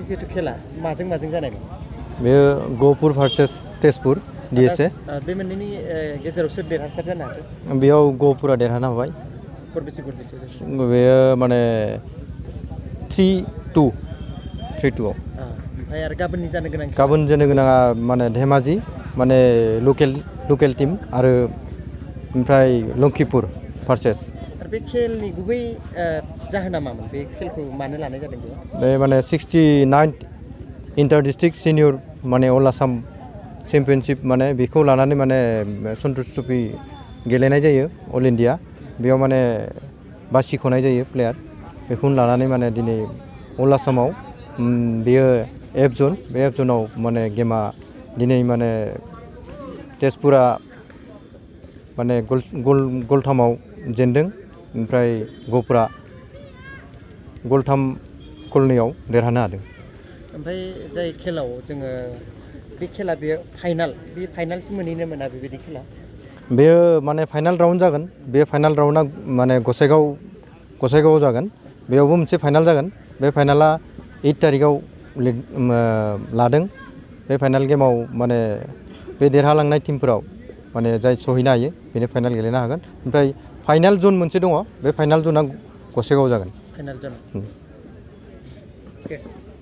जिहेतु खेला माजों माजों जानायमोन बेयो गहपुर भार्सेस तेजपुर DSA बे मोननैनि गेजेराव सोर देरहासार जानो हाखो बेयाव गहपुरा देरहानो हाबाय गरबेसे बेयो माने 3-2 3-2 आव ओमफ्राय आरो गाबोननि जानो गोनाङा माने धेमाजि माने लकेल टीम आरो ओमफ्राय लंखिपुर भार्सेस आरो बे खेलनि गुबै जाहोना मामोन बे खेलखौ मानो लानाय जादों बे माने 69 इन्टार डिस्ट्रिक्ट सिनियर माने अल आसाम चेम्पियनशिप माने बेखौ लानानै माने सन्तोष ट्रफि गेलेनाय जायो अल इन्डिया बेयाव माने बासिख'नाय जायो प्लेयार बेखौनो लानानै माने दिनै अल आसामाव बेयो F जन बे F जनाव माने गेमा दिनै माने तेजपुरा माने गलथामाव जेनदों ओमफ्राय गहपुरा गलथाम गलनैयाव देरहानो हादों ओमफ्राय जाय खेलाव जोङो बे खेला बेयो बे फाइनालसिम मोनहैनो मोना बेबायदि खेला बेयो माने फाइनाल राउन्ड जागोन बे फाइनाल राउन्डआ माने गसाइगावआव जागोन बेयावबो मोनसे फाइनाल जागोन बे फाइनाला 8 तारिखाव लादों बे फाइनाल गेमाव माने बे देरहालांनाय टीमफोराव माने जाय सहैनो हायो बेनो फाइनाल गेलेनो हागोन ओमफ्राय फाइनाल जन मोनसे दङ बे फाइनाल ज'ना गसाइगावआव जागोन फाइनाल जन